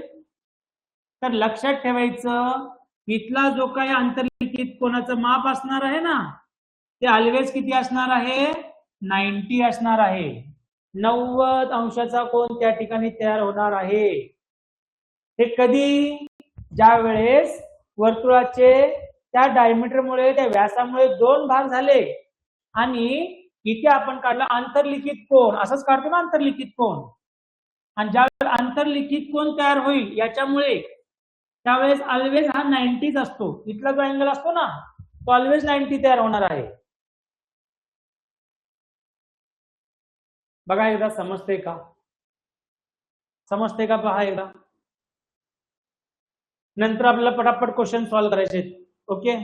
तर लक्षात ठेवायचं, इथला जो काही आंतरलिखित कोनाचं माप असणार आहे ना, ते ऑलवेज किती असणार आहे? 90 असणार आहे. 90 अंशाचा कोन त्या ठिकाणी तयार होणार आहे. हे कधी? ज्या वेळेस वर्तुळाचे त्या डायमीटरमुळे, त्या व्यासामुळे 2 भाग झाले आणि इथे आपण काढला आंतरलिखित कोन. असंच काढतो ना आंतरलिखित कोन. आणि ज्यावेळेस आंतरलिखित कोन तयार होईल याच्यामुळे, त्यावेळेस ऑलवेज हा 90च असतो. इथला जो अँगल असतो ना, तो ऑलवेज 90 तयार होणार आहे. बघा एकदा, समजते का? समजते का? पहा एकदा. नंतर आपल्याला पटापट क्वेश्चन सॉल्व्ह करायचे. ओके,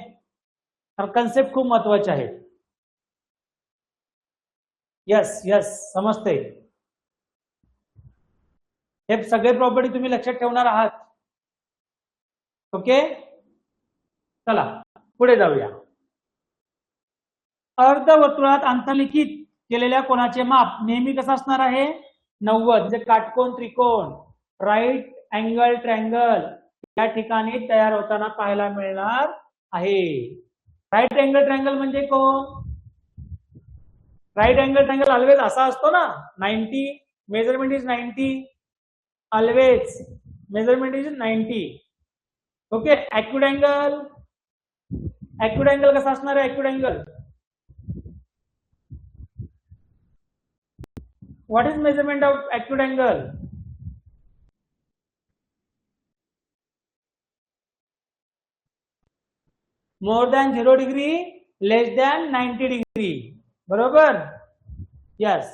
तर कन्सेप्ट खूप महत्वाचे आहे. यस यस, समजते. हे सगळे प्रॉपर्टी तुम्ही लक्षात ठेवणार आहात. ओके, चला पुढे जाऊया. अर्धवर्तुळात आंतरलिखित केलेल्या कोनाचे माप नेहमी कसं असणार आहे? 90. म्हणजे काटकोन त्रिकोण, राईट अँगल ट्रायंगल या ठिकाणी तयार होताना पाहायला मिळणार आहे. राईट अँगल ट्रायंगल म्हणजे कोण? राईट अँगल ट्रायंगल ऑलवेज असा असतो ना, 90. Measurement is 90. Always measurement is 90. Okay, acute angle, acute angle कसा असणार आहे? Acute angle, what is measurement of acute angle? More than 0 degree, less than 90 degree. बरोबर? Yes.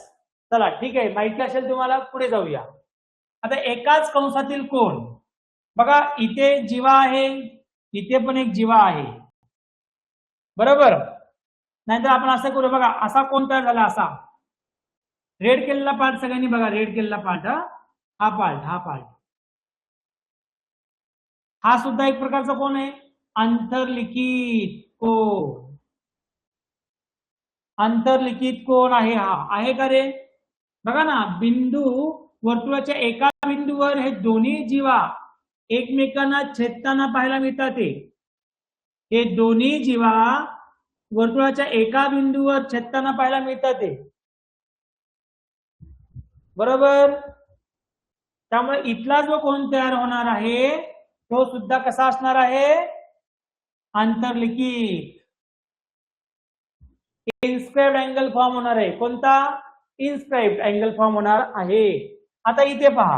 चला ठीक आहे, माहिती असेल तुम्हाला. पुढे जाऊया. आता एकाच कंसातील कोन, बघा इथे जीवा आहे, इथे पण एक जीवा आहे. बरोबर? नाहीतर आपण असं करू, बघा असा कोन तयार झाला. असा रेड केलेला पार्ट सगळ्यांनी बघा, रेड केलेला पार्ट, हा पार्ट, हा सुद्धा एक प्रकारचा कोन आहे, आंतरलिखित कोन. आंतरलिखित कोन आहे हा. आहे का रे? बघा ना, बिंदू वर्तुळाच्या एका बिंदूवर हे दोन्ही जीवा एकमेकांना छेदताना पाहायला मिळतात. हे दोन्ही जीवा वर्तुळाच्या एका बिंदूवर छेदताना पाहायला मिळतात. बरोबर? त्यामुळे इथला जो कोन तयार होणार आहे तो सुद्धा कसा असणार आहे? आंतरलिखित. इन्स्क्राइब्ड अँगल फॉर्म होणार आहे. कोणता? इन्स्क्राइब्ड अँगल फॉर्म होणार आहे. आता इथे पहा,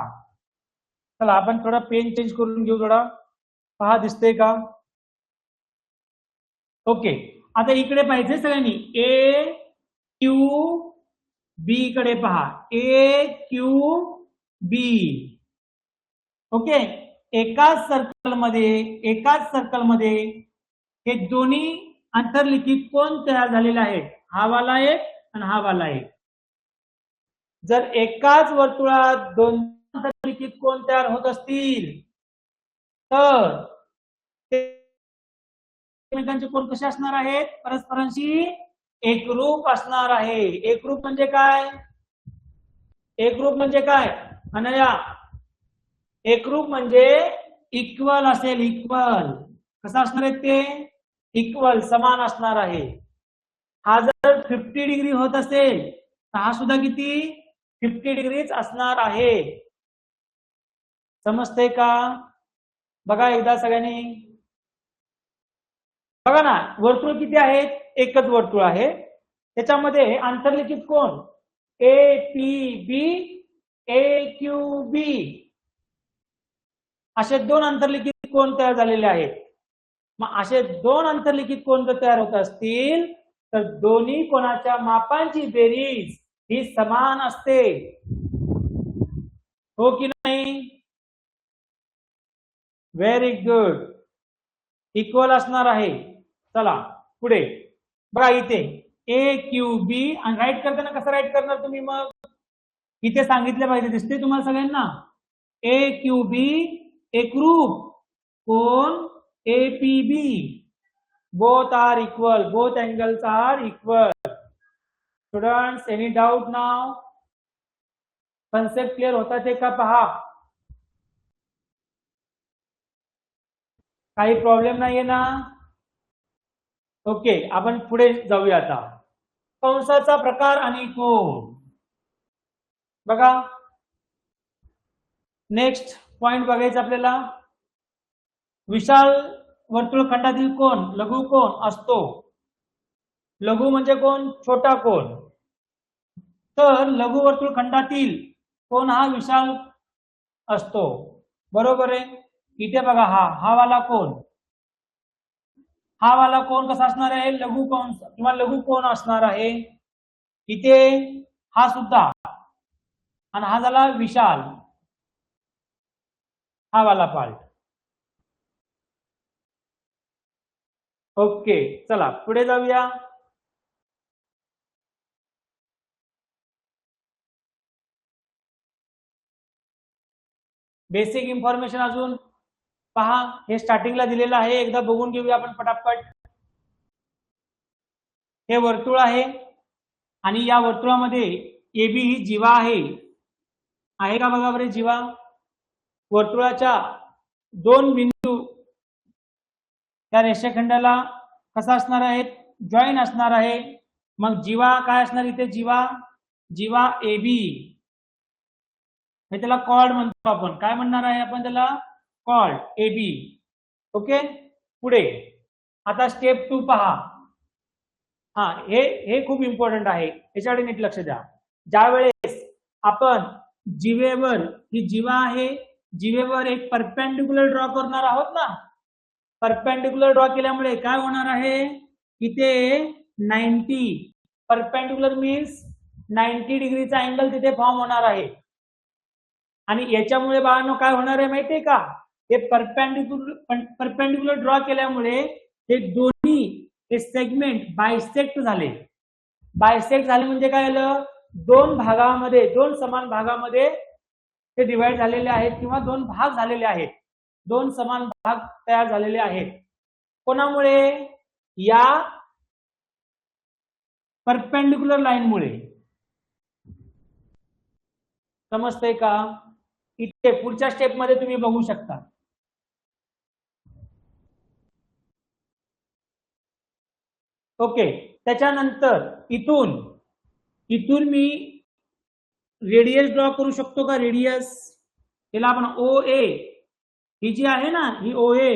चला आपण थोडा पेन चेंज करून घेऊ. थोडा पहा, दिसतंय का? ओके, आता इकडे पाहिजे सगळ्यांनी. ए क्यू बी कडे पहा. ए क्यू बी. ओके, एकाच सर्कलमध्ये हे दोन्ही अंतर्लिखित कोण तयार झालेले आहेत, हा वाला एक आणि हा वाला एक. जर एकाच वर्तुळात दोन अंतर्लिखित कोण तयार होत असतील तर ते एकमेकांचे कोण कसे असणार आहेत, परस्परांशी एकरूप असणार आहे. एकरूप म्हणजे काय, एकरूप म्हणजे काय अनया, एकरूप म्हणजे इक्वल असेल. इक्वल कसं असणार आहे ते, इक्वल समान असणार आहे. हा जर 50 डिग्री होत असेल तर हा सुद्धा किती 50 डिग्रीच असणार आहे. समजते का, बघा एकदा सगळ्यांनी. बघा ना वर्तुळ किती आहेत, एकच वर्तुळ आहे. त्याच्यामध्ये अंतर्लिखित कोण, A P B A Q बी असे दोन अंतर्लिखित कोण तयार झालेले आहेत. मग असे दोन अंतर्लिखित कोण जर तयार होत असतील तर दोन्ही कोणाच्या मापांची बेरीज ही समान असते, हो की नाही. व्हेरी गुड, इक्वल असणार आहे. चला पुढे बघा, इथे ए क्यू बी आणि राईट करताना कसं राईट करणार तुम्ही, मग इथे सांगितले पाहिजे, दिसते तुम्हाला सगळ्यांना. ए क्यू बी एकरूप कोण APB, both are equal, both angles are equal. Students, any doubt now? Concept clear होता ते का पहा, काही प्रॉब्लेम नाहीये ना. ओके, आपण पुढे जाऊया आता. कंसाचा प्रकार आणि कोण, बघा नेक्स्ट पॉइंट बघायचा आपल्याला. विशाल वर्तुळखंडातील कोण लघु कोण असतो. लघु म्हणजे कोण, छोटा कोण. तर लघु वर्तुळखंडातील कोण हा विशाल असतो, बरोबर आहे. इथे बघा हा वाला कोण, हा वाला कोण कसा असणार आहे, लघु कोण किंवा लघु कोण असणार आहे. इथे हा सुद्धा आणि हा झाला विशाल, हा वाला पार्ट. ओके चला पुढे जाऊया. बेसिक इन्फॉर्मेशन अजून पहा, हे स्टार्टिंगला दिलेलं आहे, एकदा बघून घेऊया आपण पटापट. हे वर्तुळ आहे आणि या वर्तुळामध्ये AB ही जीवा आहे का, बघा बरे जीवा. वर्तुळाच्या दोन बिंदू त्या रेषाखंडाला कसा असणार आहेत, जॉईन असणार आहे. मग जीवा काय असणार इथे, जीवा AB, त्याला कॉर्ड म्हणतो आपण. काय म्हणणार आहे आपण त्याला, कॉर्ड AB. ओके पुढे आता स्टेप 2 पहा. हे खूप इम्पॉर्टंट आहे, याच्याकडे नीट लक्ष द्या. ज्या वेळेस आपण जीवेवर, ही जीवा आहे, जीवेवर एक परपेंडिक्युलर ड्रॉ करणार आहोत ना. परपेंडिक्युलर ड्रॉ केल्यामुळे काय होणार आहे, इथे 90 परपेंडिक्युलर मीन्स 90 डिग्रीचा अँगल तिथे फॉर्म होणार आहे. आणि याच्यामुळे बाळांनो काय होणार आहे माहितीये का, हे परपेंडिक्युलर ड्रॉ केल्यामुळे हे दोन्ही हे सेगमेंट बायसेक्ट झाले. बायसेक्ट झाले म्हणजे काय झालं, दोन भागामध्ये, दोन समान भागामध्ये ते डिवाइड झालेले आहेत किंवा दोन भाग झालेले आहेत, दोन समान भाग तयार झालेले आहेत. कोणामुळे, या परपेंडिक्युलर लाईन मुळे. समजतंय का. इथे पुढच्या स्टेप मध्ये तुम्ही बघू शकता. ओके त्याच्यानंतर इथून मी रेडियस ड्रॉ करू शकतो का, रेडियस. याला आपण OA, ही जी आहे ना ही OA,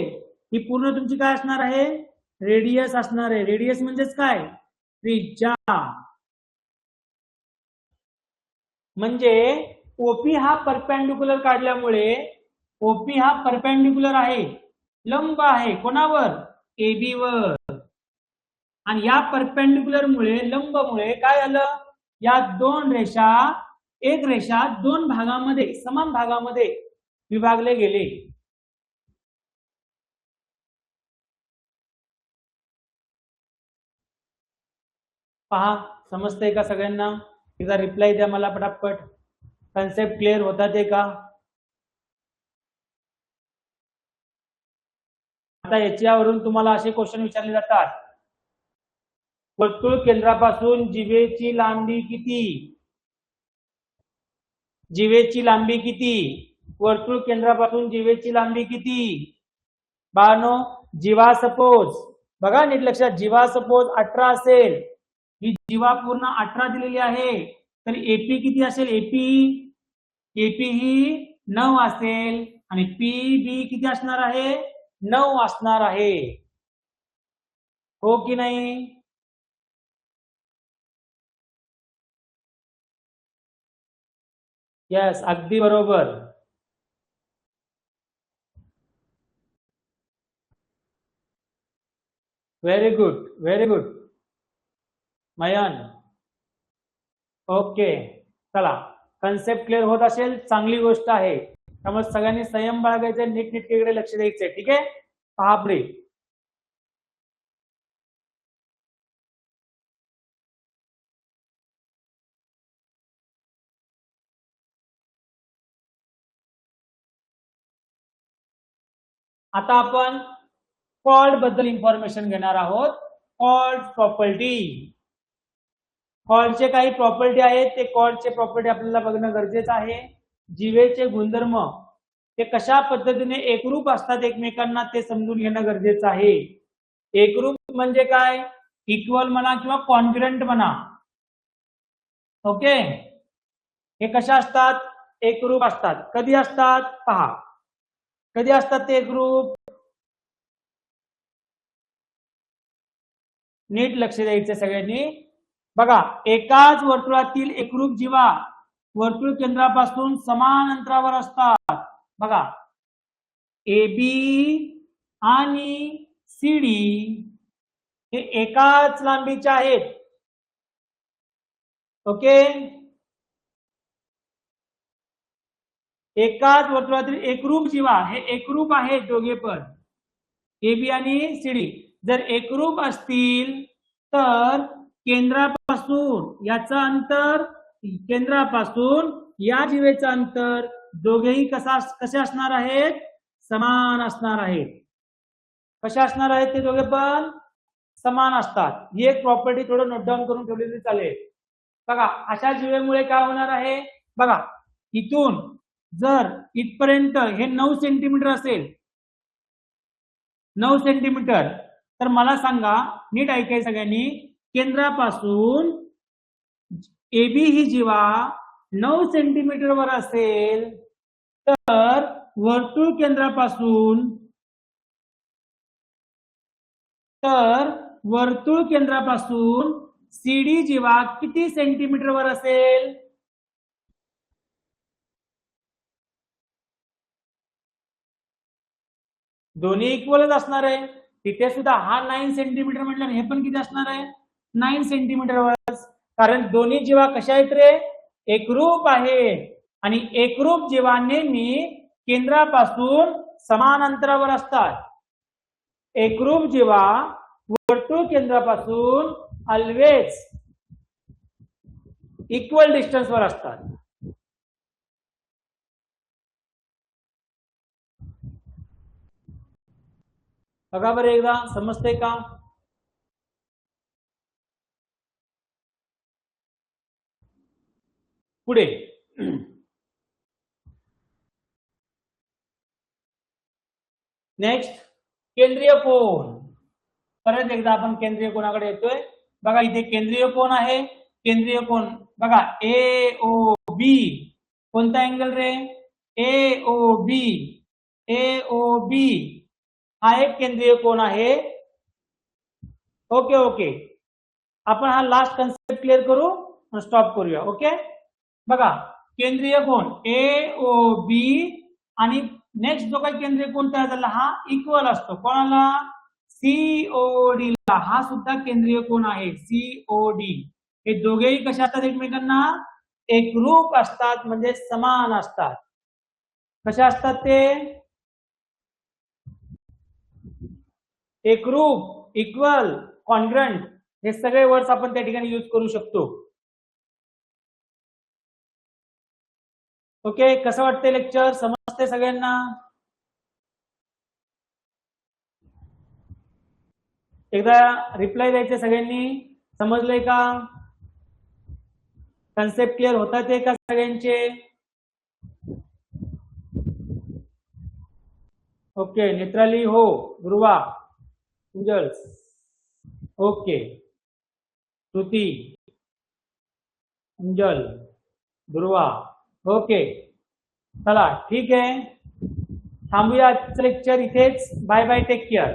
ही पूर्ण तुमची काय असणार आहे, रेडियस असणार आहे. रेडियस म्हणजेच काय, त्रिज्या. म्हणजे OP हा परपेंडिक्युलर काढल्यामुळे, OP हा परपेंडिक्युलर आहे, लंब आहे कोणावर, AB वर. आणि या परपेंडिक्युलर मुळे, लंब मुळे काय झालं, या दोन रेषा, एक रेषा दोन भागामध्ये, समान भागामध्ये विभागले गेले. पहा समजतंय का सगळ्यांना? एकदा रिप्लाय द्या मला पटापट. कन्सेप्ट क्लिअर होतात आहे का? आता याच्यावरून तुम्हाला असे क्वेश्चन विचारले जातात. वर्तुळ केंद्रापासून जिभेची लांबी किती? जिभेची लांबी किती? वर्तुळ केंद्रापासून जिभेची लांबी किती? बाळांनो, जिवा सपोज बघा नीट लक्षात, जिवा सपोज 18 असेल, ही जिवा पूर्ण 18 दिलेली आहे, तर एपी किती असेल? एपी ही 9 असेल आणि पीबी किती असणार आहे? 9 असणार आहे. हो की नाही? यस, अगदी बरोबर. Very good, very good Mayan. Okay, चला, कन्सेप्ट क्लिअर होत असेल, चांगली गोष्ट आहे. त्यामुळे सगळ्यांनी संयम बाळगायचा, नीटनेटकेकडे लक्ष द्यायचंय. ठीक आहे, पहा पुढे. आता आपण कॉर्ड बद्दल इन्फॉर्मेशन घेणार आहोत. Cord property. कॉर्डचे काही प्रॉपर्टी आहेत, ते कॉर्डचे प्रॉपर्टी आपल्याला बघणं गरजेचं आहे. जिवेचे गुणधर्म ते कशा पद्धतीने एकरूप असतात एकमेकांना ते समजून घेणं गरजेचं आहे. एकरूप म्हणजे काय? इक्वल म्हणा किंवा कॉन्ग्रुएंट म्हणा. ओके, हे कशा असतात? एकरूप असतात. कधी असतात? पहा, कधी असतात ते एकरूप? नीट लक्ष द्यायचं सगळ्यांनी. बघा, एकाच वर्तुळातील एकरूप जिवा वर्तुळ केंद्रापासून समान अंतरावर असतात. बघा, AB आणि CD हे एकाच लांबीचे आहेत. ओके, एकाच वर्तुळातील एकरूप जिवा हे एकरूप आहेत दोघे पण, AB आणि CD. जर एकरूप असतील तर केंद्रापासून याचं अंतर, केंद्रापासून या जिवेचं अंतर दोघेही कसे असणार आहेत? समान असणार आहेत. कसे असणार आहेत ते दोघे पण? समान असतात. ही एक प्रॉपर्टी थोडं नोट डाऊन करून ठेवलेली चालेल. बघा, अशा जिवेमुळे काय होणार आहे? बघा, इथून जर इथपर्यंत हे 9 सेंटीमीटर असेल, 9 सेंटीमीटर, तर मला सांगा, नीट ऐकाय सगळ्यांनी, केंद्रापासून AB ही जिवा 9 सेंटीमीटर वर असेल तर वर्तुळ केंद्रापासून CD जिवा किती सेंटीमीटर वर असेल? दोन्ही इक्वलच असणार आहे. तिथे सुद्धा हा 9 सेंटीमीटर म्हटलं, हे पण किती असणार आहे? 9 सेंटीमीटर वर. कारण दोन्ही जीवा कशा आहेत रे? एकरूप आहेत. आणि एकरूप जीवा नेहमी केंद्रापासून समान अंतरावर असतात. एकरूप जीवा वर्तुळ केंद्रापासून ऑलवेज इक्वल डिस्टन्स वर असतात. बघा बरं एकदा, समजते का? पुढे नेक्स्ट, केंद्रीय कोन. परत एकदा आपण केंद्रीय कोनाकडे येतोय. बघा, इथे केंद्रीय कोन आहे. केंद्रीय कोन बघा, AOB. कोणता अँगल रे? AOB. AOB हा एक केंद्रीय कोन आहे. ओके ओके, आपण हा लास्ट कन्सेप्ट क्लिअर करू, स्टॉप करूया. ओके, बघा, केंद्रीय कोन AOB आणि नेक्स्ट जो काही केंद्रीय कोन तयार झाला हा इक्वल असतो. कोणाला? COD ला. हा सुद्धा केंद्रीय कोन आहे, COD. हे दोघेही कशा असतात एकमेकांना? एकरूप असतात, म्हणजे समान असतात. कशा असतात ते? एकरूप, इक्वल, कॉन्ग्रुएंट. हे सगळे वर्ड्स आपण त्या ठिकाणी यूज करू शकतो. ओके, कसं वाटतंय लेक्चर? समजते सगळ्यांना? एकदा रिप्लाय द्यायचे सगळ्यांनी. समजलंय का? कन्सेप्ट क्लिअर होतात का सगळ्यांचे? ओके, नेत्राली हो, ध्रुवा, उजळ, ओके, श्रुती, अंजल, ध्रुवा, ओके. चला ठीक आहे, थांबूया आजचं लेक्चर इथेच. Bye bye, take care.